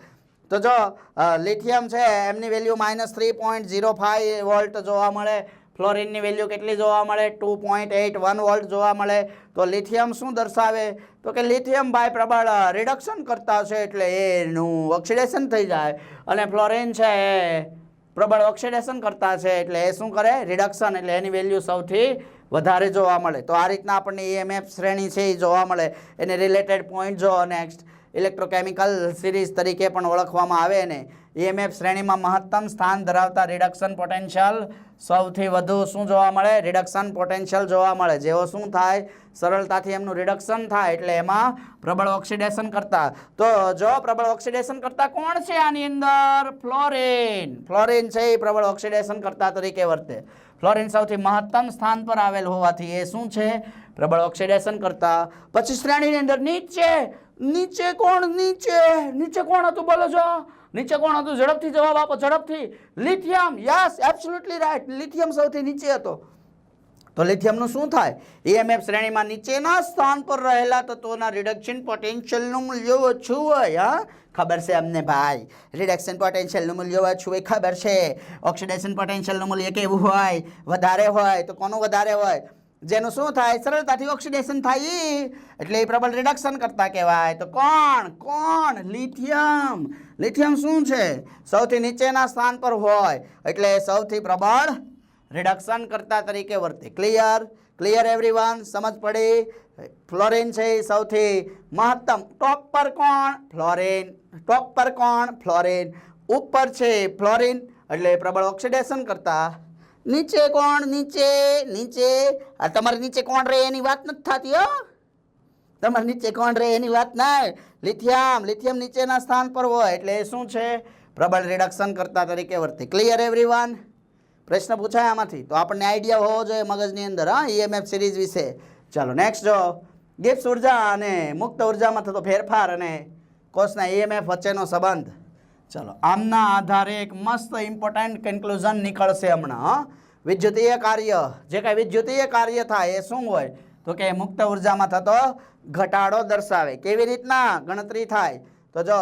તો જો લિથિયમ છે એમની વેલ્યુ -3.05 વોલ્ટ જોવા મળે ફ્લોરિનની વેલ્યુ કેટલી જોવા મળે 2.81 વોલ્ટ જોવા મળે તો લિથિયમ શું દર્શાવે તો કે લિથિયમ ભાઈ પ્રબળ રિડક્શન કરતા છે એટલે એનું ઓક્સિડેશન થઈ જાય અને ફ્લોરિન છે એ પ્રબળ ઓક્સિડેશન કરતા છે એટલે એ શું કરે રિડક્શન એટલે એની વેલ્યુ સૌથી વધારે જોવા મળે તો આ રીતના આપણને EMF શ્રેણી છે એ જોવા મળે એને રિલેટેડ પોઈન્ટ જો નેક્સ્ટ ઇલેક્ટ્રોકેમિકલ સિરીઝ તરીકે પણ ઓળખવામાં આવે ને EMF શ્રેણીમાં મહત્તમ સ્થાન ધરાવતા રિડક્શન પોટેન્શિયલ સૌથી વધુ શું જોવા મળે રિડક્શન પોટેન્શિયલ જોવા મળે જેવો શું થાય સરળતાથી એમનું રિડક્શન થાય એટલે એમાં પ્રબળ ઓક્સિડેશન કરતા તો જો પ્રબળ ઓક્સિડેશન કરતા કોણ છે આની અંદર ફ્લોરિન છે એ પ્રબળ ઓક્સિડેશન કરતા તરીકે વર્તે ફ્લોરિન સૌથી મહત્તમ સ્થાન પર આવેલ હોવાથી એ શું છે પ્રબળ ઓક્સિડેશન કરતા પછી શ્રેણીની અંદર નીચે કોણ હતું બોલો છો નીચે કોણ હતું ઝડપથી જવાબ આપો ઝડપથી lithium yes absolutely right lithium સૌથી નીચે હતો તો લિથિયમનું શું થાય EMF શ્રેણીમાં નીચેના સ્થાન પર રહેલા તત્વોના રિડક્શન પોટેન્શિયલનું મૂલ્ય ઓછું હોય હા ખબર છે અમને ભાઈ રિડક્શન પોટેન્શિયલનું મૂલ્ય ઓછું હોય ખબર છે ઓક્સિડેશન પોટેન્શિયલનું મૂલ્ય કેવું હોય વધારે હોય તો કોનું વધારે હોય જેનું શું થાય સરળતાથી ઓક્સિડેશન થાય એટલે એ પ્રબળ રિડક્શન કરતા કહેવાય. તો કોણ લિથિયમ. લિથિયમ શું છે સૌથી નીચેના સ્થાન પર હોય એટલે સૌથી પ્રબળ રિડક્શન કરતા તરીકે વર્તે. ક્લિયર એવરીવન, સમજ પડી. ફ્લોરિન છે એ સૌથી મહત્તમ ટોપ પર કોણ ફ્લોરિન ઉપર છે ફ્લોરિન એટલે પ્રબળ ઓક્સિડેશન કરતા. નીચે કોણ નીચે આ તમારે નીચે કોણ રહે એની વાત નથી થતી હો. તમારે નીચે કોણ રહે એની વાત નહીં. લિથિયમ નીચેના સ્થાન પર હોય એટલે એ શું છે પ્રબળ રિડક્શન કરતા તરીકે વર્તે. Clear everyone. પ્રશ્ન પૂછાય આમાંથી તો આપણને આઈડિયા હોવો જોઈએ મગજની અંદર EMF સિરીઝ વિશે. ચાલો નેક્સ્ટ જો ગિબ્સ ઉર્જા અને મુક્ત ઉર્જામાં થતો ફેરફાર અને કોષના EMF વચ્ચેનો સંબંધ. ચાલો આમના આધારે એક મસ્ત ઇમ્પોર્ટન્ટ કન્ક્લુઝન નીકળશે હમણાં. વિદ્યુતીય કાર્ય જે કાંઈ વિદ્યુતીય કાર્ય થાય એ શું હોય તો કે મુક્ત ઉર્જામાં થતો ઘટાડો દર્શાવે. કેવી રીતના ગણતરી થાય તો જો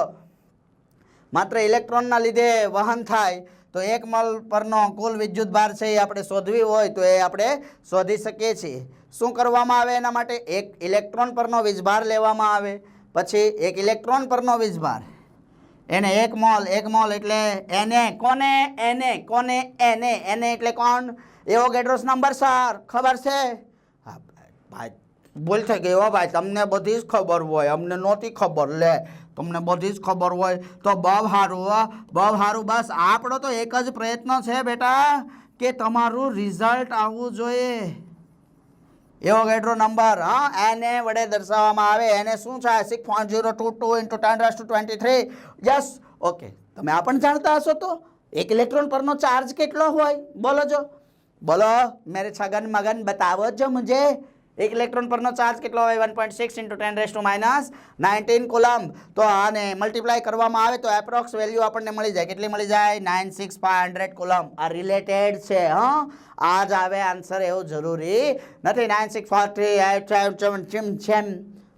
માત્ર ઇલેક્ટ્રોનના લીધે વહન થાય તો 1 મોલ પરનો કુલ વિદ્યુત ભાર છે એ આપણે શોધવી હોય તો એ આપણે શોધી શકીએ છીએ. શું કરવામાં આવે એના માટે 1 ઇલેક્ટ્રોન પરનો વીજભાર લેવામાં આવે. પછી 1 ઇલેક્ટ્રોન પરનો વીજભાર એને 1 મોલ એટલે એને એટલે કોણ એવોગેડ્રોસ નંબર સર ખબર છે. હા ભાઈ બોલ થઈ ગઈ હો ભાઈ, તમને બધી જ ખબર હોય અમને નહોતી ખબર. લે તમને બધી જ ખબર હોય તો બહુ સારું. બસ આપણો તો એક જ પ્રયત્ન છે બેટા કે તમારું રિઝલ્ટ આવવું જોઈએ. એવોગેડ્રો નંબર એને વડે દર્શાવવામાં આવે. એને શું છે 6.022 × 10⁻23. Yes okay. તમે આ પણ જાણતા હશો તો 1 ઇલેક્ટ્રોન પરનો ચાર્જ કેટલો હોય બોલો મેરે છગન મગન બતાવો જો મુझे. 1 ઇલેક્ટ્રોન પરનો ચાર્જ કેટલો હોય 1.6 × 10⁻19 કુલમ. તો આને મલ્ટીપ્લાય કરવામાં આવે તો એપ્રોક્સ વેલ્યુ આપણને મળી જાય. કેટલી મળી જાય 96500 કુલમ. આ રિલેટેડ છે આ જ આવે આન્સર એવું જરૂરી નથી. 9643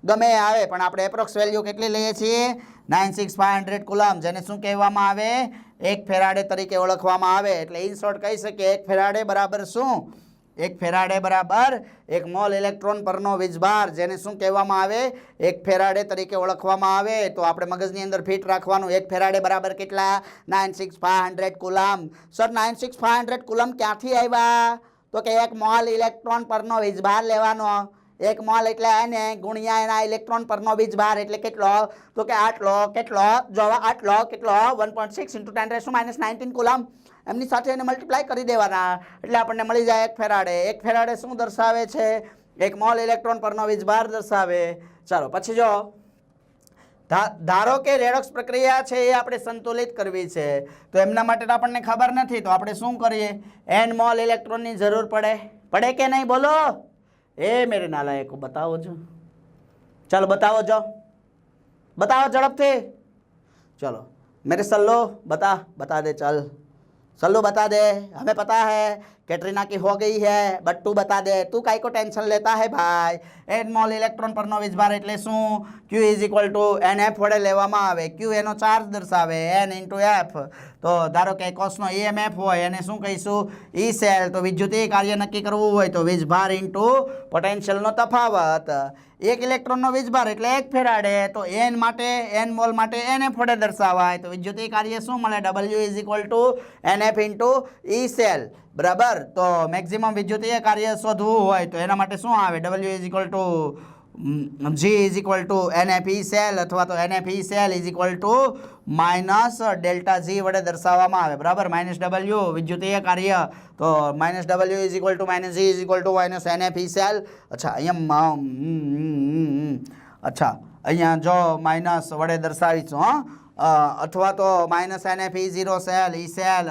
ગમે આવે પણ આપણે એપ્રોક્સ વેલ્યુ કેટલી લઈએ છીએ 96500 કુલમ, જેને શું કહેવામાં આવે 1 ફેરાડે તરીકે ઓળખવામાં આવે. એટલે ઇન શોર્ટ કહી શકીએ 1 ફેરાડે બરાબર શું 1 ફેરાડે બરાબર 1 મોલ ઇલેક્ટ્રોન પરનો વીજભાર, જેને શું કહેવામાં આવે 1 ફેરાડે તરીકે ઓળખવામાં આવે. તો આપણે મગજની અંદર ફિટ રાખવાનું 1 ફેરાડે બરાબર કેટલા 96500 કુલમ. સર 96500 કુલમ ક્યાંથી આવ્યા તો કે 1 મોલ ઇલેક્ટ્રોન પરનો વીજભાર લેવાનો. 1 મોલ એટલે એને ગુણ્યા એના ઇલેક્ટ્રોન પરનો વીજભાર એટલે કેટલો તો કે આટલો. કેટલો 1.6 × 10⁻19 કુલમ. એમની સાથે એને મલ્ટીપ્લાય કરી દેવાના એટલે આપણને મળી જાય 1 ફેરાડે. 1 ફેરાડે શું દર્શાવે છે 1 મોલ ઇલેક્ટ્રોન પરનો વીજભાર દર્શાવે. ચાલો પછી જો ધારો કે રેડોક્સ પ્રક્રિયા છે એ આપણે સંતુલિત કરવી છે તો એમના માટે તો આપણને ખબર નથી તો આપણે શું કરીએ n મોલ ઇલેક્ટ્રોનની જરૂર પડે કે નહીં બોલો. मेरे नालायको बताओ जो. चलो बताओ झड़प थे. चलो मेरे सल्लो बता दे. चल सल्लू बता दे. हमें पता है कैटरीना की हो गई है बट तू बता दे. तू काई को टेंशन लेता है भाई. 1 મોલ ઇલેક્ટ્રોન પરનો વીજભાર એટલે શું Q = NF વડે લેવામાં આવે. Q એનો ચાર્જ દર્શાવે N × F. તો ધારો કે કોષનો EMF હોય એને શું કહીશું E સેલ. તો વિદ્યુતીય કાર્ય નક્કી કરવું હોય તો વીજભાર ઇન્ટુ પોટેન્શિયલનો તફાવત. 1 ઇલેક્ટ્રોનનો વીજભાર એટલે 1 ફેરાડે. તો N મોલ માટે NF વડે દર્શાવાય. તો વિદ્યુતીય કાર્ય શું મળે W = NF × E સેલ બરાબર. તો મેક્સિમમ વિદ્યુતીય કાર્ય શોધવું હોય તો એના માટે શું આવે W = G = NF E cell અથવા તો NF E સેલ = -ΔG વડે દર્શાવવામાં આવે બરાબર. -W વિદ્યુતીય કાર્ય તો -W = G = -NF E cell. અચ્છા અહીંયા જો માઇનસ વડે દર્શાવીશું અથવા તો -NF E0 cell E cell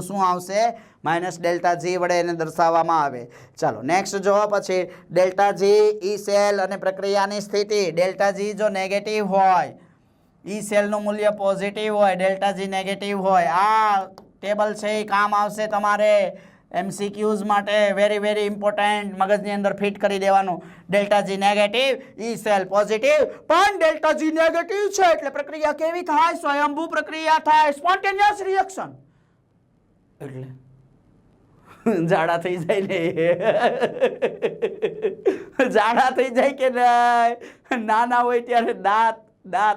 = શું આવશે -ΔG વડે એને દર્શાવવામાં આવે. ચાલો નેક્સ્ટ જો પછી ΔG E સેલ અને પ્રક્રિયાની સ્થિતિ. ΔG જો નેગેટિવ હોય E સેલનું મૂલ્ય પોઝિટિવ હોય ΔG નેગેટિવ હોય. આ ટેબલ છે એ કામ આવશે તમારે MCQs માટે. વેરી ઇમ્પોર્ટન્ટ મગજની અંદર ફિટ કરી દેવાનું. ΔG negative E cell positive પણ ΔG નેગેટિવ છે એટલે પ્રક્રિયા કેવી થાય સ્વયંભૂ પ્રક્રિયા થાય સ્પોન્ટેનિયસ રિએક્શન. એટલે જાડા થઈ જાય ને જાડા થઈ જાય કે નહીં નાના હોય ત્યારે દાંત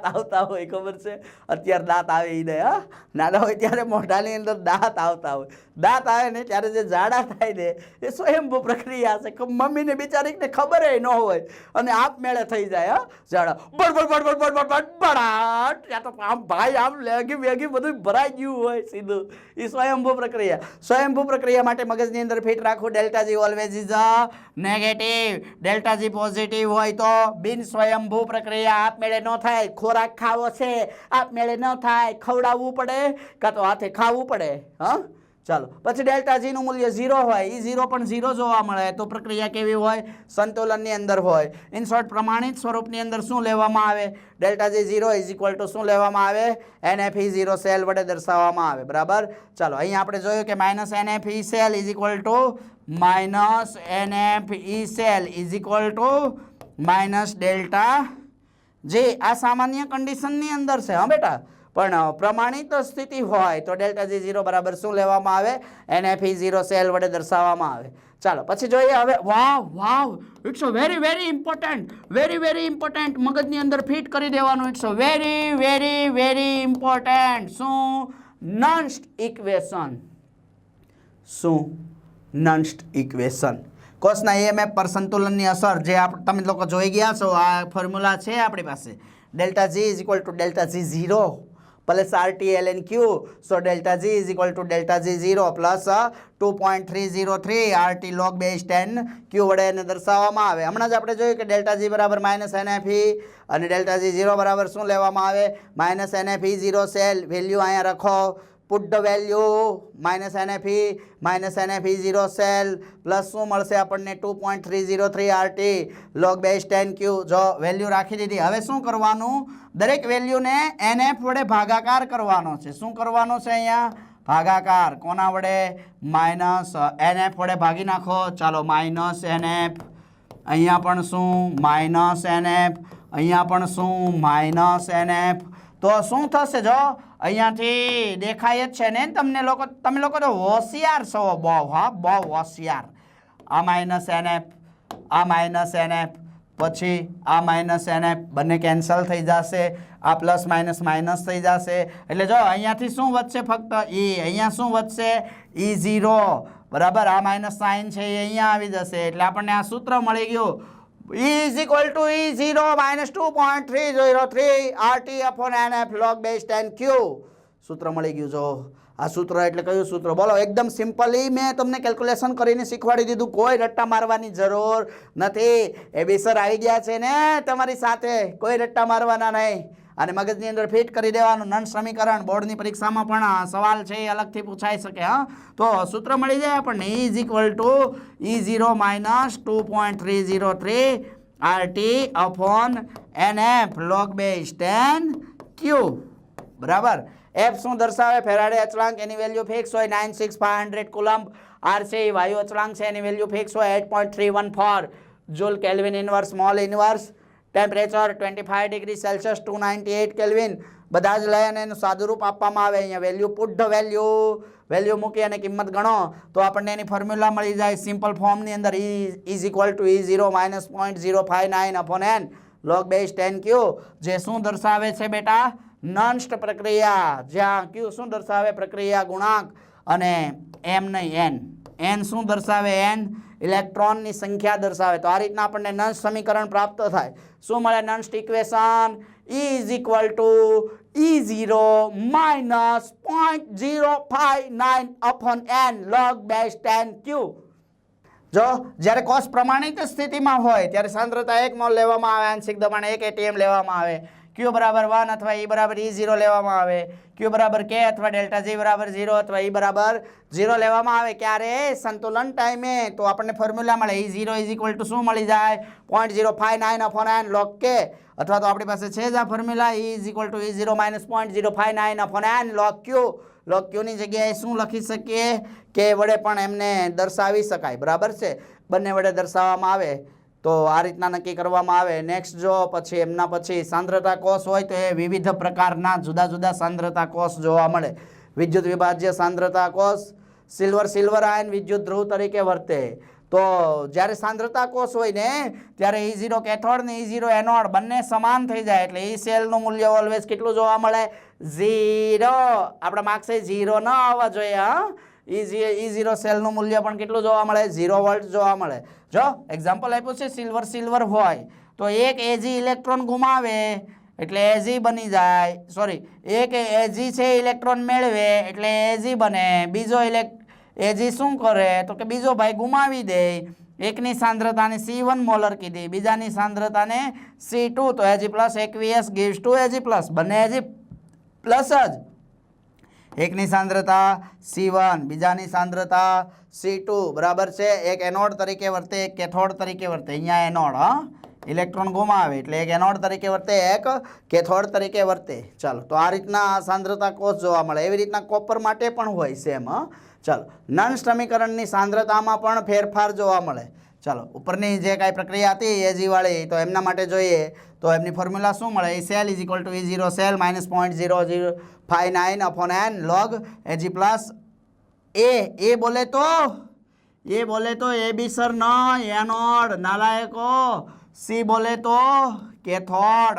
આવતા હોય ખબર છે અત્યારે દાંત આવે એ નહીં હા નાના હોય ત્યારે મોઢાની અંદર દાંત આવતા હોય દાંત આવે ને ત્યારે જે જાડા થાય ને એ સ્વયંભૂ પ્રક્રિયા છે મમ્મીને બિચારીને ખબર ન હોય અને આપમેળે થઈ જાય હા જાડા બડાટ ત્યાં તો આમ ભાઈ આમ લેગી વેગી બધું ભરાઈ ગયું હોય સીધું એ સ્વયંભૂ પ્રક્રિયા માટે મગજની અંદર ફિટ રાખવું delta G always is a negative delta G positive હોય તો બિન સ્વયંભૂ પ્રક્રિયા આપમેળે ન થાય ખોરાક ખાવો છે આપમેળે ન થાય ખવડાવવું પડે કાં તો હાથે ખાવું પડે હા ચાલો પછી ડેલ્ટા જી નું મૂલ્ય 0 હોય એ 0 પણ 0 જોવા મળે તો પ્રક્રિયા કેવી હોય સંતુલનની અંદર હોય ઇન શોર્ટ પ્રમાણિત સ્વરૂપની અંદર શું લેવામાં આવે delta G 0 is equal to શું લેવામાં આવે NFE 0 સેલ વડે દર્શાવવામાં આવે બરાબર ચાલો અહીં આપણે જોયું કે minus NFE cell is equal two minus NFE cell is equal two minus delta જે આ સામાન્ય કન્ડિશનની અંદર છે હા બેટા પણ પ્રમાણિત સ્થિતિ હોય તો ડેલ્ટા જી 0 બરાબર શું લેવામાં આવે NFE 0 સેલ વડે દર્શાવવામાં આવે ચાલો પછી જોઈએ હવે વાવ ઇટ્સ અ વેરી ઇમ્પોર્ટન્ટ મગજની અંદર ફિટ કરી દેવાનું ઇટ્સ અ વેરી ઇમ્પોર્ટન્ટ શું નન્સ્ટ ઇક્વેશન કોષના EMF પર સંતુલનની અસર જે તમે લોકો જોઈ ગયા છો આ ફોર્મ્યુલા છે આપણી પાસે delta G is equal to delta G 0 plus RT ln Q so delta G is equal to delta G 0 plus 2.303 RT log base 10 Q વડે એને દર્શાવવામાં આવે હમણાં જ આપણે જોયું કે ડેલ્ટા જી બરાબર માઇનસ NFE અને ડેલ્ટા જી 0 બરાબર શું લેવામાં આવે માઇનસ NFE 0 સેલ વેલ્યુ અહીંયા રખો put the value minus NFE 0 cell plus શું મળશે આપણને 2.303 RT log base 10 Q જો વેલ્યુ રાખી દીધી હવે શું કરવાનું દરેક વેલ્યુને NF વડે ભાગાકાર કરવાનો છે શું કરવાનો છે અહીંયા ભાગાકાર કોના વડે માઇનસ NF વડે ભાગી નાખો ચાલો માઇનસ NF અહીંયા પણ શું માઇનસ NF અહીંયા પણ શું માઇનસ NF તો શું થશે જો અહીંયાથી દેખાય જ છે ને તમે લોકો તો હોશિયાર છો બહુ હા બહુ હોશિયાર આ માઇનસ NF પછી આ માઇનસ NF બંને કેન્સલ થઈ જશે આ પ્લસ માઇનસ થઈ જશે એટલે જો અહીંયાથી શું વધશે ફક્ત અહીંયા શું વધશે E0 બરાબર આ માઇનસ સાઇન છે એ અહીંયા આવી જશે એટલે આપણને આ સૂત્ર મળી ગયું E is equal to E0 minus 2.303 RT upon NF log base 10 Q સૂત્ર મળી ગયું જો આ સૂત્ર એટલે કયું સૂત્ર બોલો એકદમ સિમ્પલી મેં તમને કેલ્ક્યુલેશન કરીને શીખવાડી દીધું કોઈ રટ્ટા મારવાની જરૂર નથી એ બી સર આવી ગયા છે ને તમારી સાથે કોઈ રટ્ટા મારવાના નહીં અને મગજની અંદર ફિટ કરી દેવાનું નન સમીકરણ બોર્ડની પરીક્ષામાં પણ સવાલ છે એ અલગથી પૂછાઈ શકે હા તો સૂત્ર મળી જાય આપણને E is equal to E0 minus 2.303 RT upon NF log base 10 Q બરાબર F શું દર્શાવે ફેરાડે અચળાંક એની વેલ્યુ ફિક્સ હોય 96500 કુલમ્બ R છે એ વાયુ અચળાંક છે એની વેલ્યુ ફિક્સ હોય 8.314 joule kelvin inverse mall inverse temperature 25 degree Celsius 298 kelvin બધા જ લઈ અને એનું સાદુરૂપ આપવામાં આવે અહીંયા વેલ્યુ પુટ ધ વેલ્યુ મૂકી અને કિંમત ગણો તો આપણને એની ફોર્મ્યુલા મળી જાય સિમ્પલ ફોર્મની અંદર E is equal to E0 minus 0.059 upon N log base 10 Q જે શું દર્શાવે છે બેટા નન્સ્ટ પ્રક્રિયા જ્યાં Q શું દર્શાવે પ્રક્રિયા ગુણાંક અને M નહીં N શું દર્શાવે N ઇલેક્ટ્રોનની સંખ્યા દર્શાવે તો આ રીતના આપણને નન્સ્ટ સમીકરણ પ્રાપ્ત થાય શું મળે નન્સ્ટ equation E is equal to E0 minus 0.059 upon N log base 10 Q જો જ્યારે કોષ પ્રમાણિત સ્થિતિમાં હોય ત્યારે સાંદ્રતા 1 મોલ લેવામાં આવે આંશિક દબાણ 1 atm લેવામાં આવે Q બરાબર 1 અથવા E બરાબર E0 લેવામાં આવે Q બરાબર K અથવા ડેલ્ટા G બરાબર 0 અથવા E બરાબર 0 લેવામાં આવે ક્યારે સંતુલન ટાઈમે તો આપણને ફોર્મ્યુલા મળે E0 ઇઝ ઇક્વલ ટુ શું મળી જાય 0.059 upon N log K અથવા તો આપણી પાસે છે જ આ formula E is equal to E0 minus 0.059 upon N log Q ની જગ્યાએ શું લખી શકીએ K વડે પણ એમને દર્શાવી શકાય બરાબર છે બંને વડે દર્શાવવામાં આવે તો આ રીતના નક્કી કરવામાં આવે નેક્સ્ટ જો પછી એમના પછી સાંદ્રતા કોષ હોય તો એ વિવિધ પ્રકારના જુદા જુદા સાંદ્રતા કોષ જોવા મળે વિદ્યુત વિભાજ્ય સાંદ્રતા કોષ સિલ્વર આયન વિદ્યુત ધ્રુવ તરીકે વર્તે. તો જ્યારે સાંદ્રતા કોષ હોય ને ત્યારે E0 કેથોડ ને E0 એનોડ બંને સમાન થઈ જાય એટલે E સેલનું મૂલ્ય ઓલવેઝ કેટલું જોવા મળે? 0. આપણા માર્ક્સ 0 ન આવવા જોઈએ. હા, E0 સેલનું મૂલ્ય પણ કેટલું જોવા મળે? 0 વોલ્ટ જોવા મળે. જો એક્ઝામ્પલ આપ્યું છે સિલ્વર હોય તો એક Ag ઇલેક્ટ્રોન ગુમાવે એટલે Ag બની જાય. સોરી, એક Ag છે ઇલેક્ટ્રોન મેળવે એટલે Ag બને. બીજો Ag શું કરે તો કે બીજો ભાઈ ગુમાવી દે. એકની સાંદ્રતાને C1 મોલર કીધી, બીજાની સાંદ્રતાને C2, તો Ag plus aqueous gives to Ag plus, બંને Ag પ્લસ જ. એકની સાંદ્રતા C1, બીજાની સાંદ્રતા C2, બરાબર છે. એક એનોડ તરીકે વર્તે, એક કેથોડ તરીકે વર્તે. અહીંયા એનોડ, હા, ઇલેક્ટ્રોન ગુમાવે એટલે એક એનોડ તરીકે વર્તે, એક કેથોડ તરીકે વર્તે. ચાલો, તો આ રીતના સાંદ્રતા કોષ જોવા મળે. એવી રીતના કોપર માટે પણ હોય સેમ. ચાલો, નન સમીકરણની સાંદ્રતામાં પણ ફેરફાર જોવા મળે. ચાલો, ઉપરની જે કાંઈ પ્રક્રિયા હતી Ag વાળી, તો એમના માટે જોઈએ તો એમની ફોર્મ્યુલા શું મળે? Cell is equal to E0 cell minus 0.0059 upon n log Ag plus A બોલે તો એ બી સર ન એનોડ નાલાયકો, સી બોલે તો કેથોડ.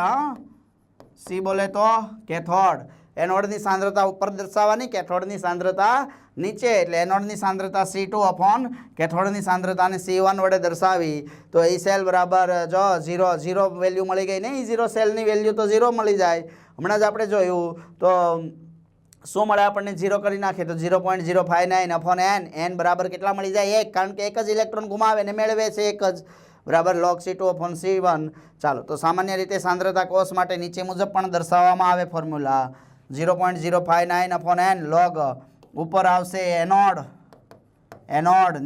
સી બોલે તો કેથોડ. એનોડની સાંદ્રતા ઉપર દર્શાવવાની, કેથોડની સાંદ્રતા નીચે, એટલે એનોડની સાંદ્રતા C2 અપોન કેથોડની સાંદ્રતાને C1 વડે દર્શાવી. તો E સેલ બરાબર જો 0 વેલ્યુ મળી ગઈ ને, E0 સેલની વેલ્યુ તો 0 મળી જાય. હમણાં જ આપણે જોયું તો શું મળે આપણને? 0 કરી નાખીએ તો 0.059 અપોન n બરાબર કેટલા મળી જાય? 1, કારણ કે એક જ ઇલેક્ટ્રોન ગુમાવે ને મેળવે છે એક જ, બરાબર, log C2 અપોન C1. ચાલો, તો સામાન્ય રીતે સાંદ્રતા કોષ માટે નીચે મુજબ પણ દર્શાવવામાં આવે ફોર્મ્યુલા. 0.059 અપોન n log ઉપર આવશે એનોડ,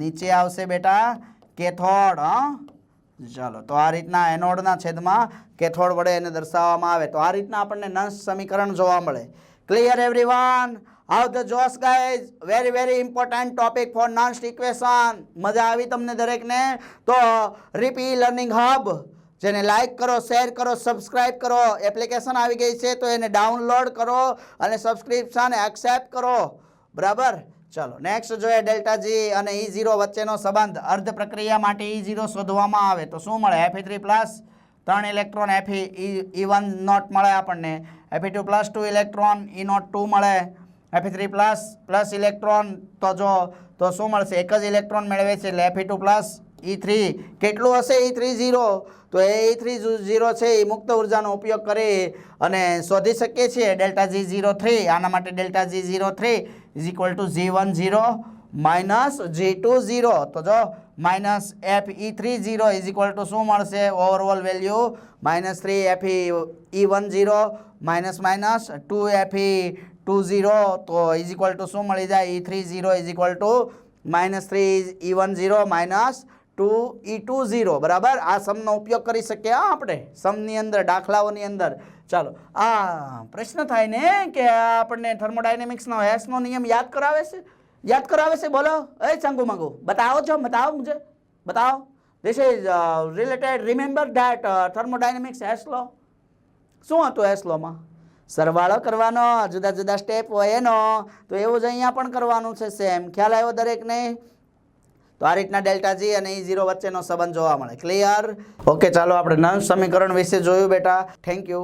નીચે આવશે બેટા કેથોડ. ચાલો, તો આ રીતના એનોડના છેદમાં કેથોડ વડે એને દર્શાવવામાં આવે. તો આ રીતના આપણને નંસ સમીકરણ જોવા મળે. Clear everyone? How the josh guys? Very important topic for નંસ ઇક્વેશન. મજા આવી તમને દરેકને? તો રીપી લર્નિંગ હબ જેને લાઈક કરો, શેર કરો, સબસ્ક્રાઇબ કરો. એપ્લિકેશન આવી ગઈ છે તો એને ડાઉનલોડ કરો અને સબસ્ક્રિપ્શન એક્સેપ્ટ કરો. બરાબર. ચાલો, નેક્સ્ટ જોઈએ ડેલ્ટા G અને E0 વચ્ચેનો સંબંધ. અર્ધ પ્રક્રિયા માટે E0 શોધવામાં આવે તો શું મળે? Fe3 plus 3 electron E1 not મળે આપણને. Fe2 plus 2 electron E not 2 મળે. Fe3 પ્લસ ઇલેક્ટ્રોન તો જો તો શું મળશે? એક જ ઇલેક્ટ્રોન મેળવે છે એટલે Fe2 પ્લસ E3 કેટલું હશે? E3 0. તો એ E3 0 છે એ મુક્ત ઉર્જાનો ઉપયોગ કરી અને શોધી શકીએ છીએ ડેલ્ટા G03. આના માટે delta G03 is equal two G10 minus G20. તો જો minus Fe30 is equal to શું મળશે? Overall value minus 3 Fe10 minus 2 Fe20. તો ઇઝ ઇક્વલ ટુ શું મળી જાય? E30 is equal two minus 3 E10 minus 2 E20. બરાબર. આ સમનો ઉપયોગ કરી શકીએ આપણે સમની અંદર, દાખલાઓની અંદર. ચાલો, આ પ્રશ્ન થાય ને કે આપણને થર્મોડાયનેમિક્સનો હેસનો નિયમ યાદ કરાવે છે. બોલો એ ચંગુ મંગુ, बताओ मुझे बताओ. This is related, remember that thermodynamics હેસ લો. શું હતું હેસ લોમાં? સરવાળો કરવાનો, જુદા જુદા સ્ટેપ હોય એનો. તો એવું જ અહીંયા પણ કરવાનું છે સેમ. ખ્યાલ આવ્યો દરેકને? તો આ રીતના ડેલ્ટા G અને E0 વચ્ચેનો સંબંધ જોવા મળે. ક્લિયર? ઓકે, ચાલો આપણે નંસ સમીકરણ વિશે જોયું બેટા. Thank you.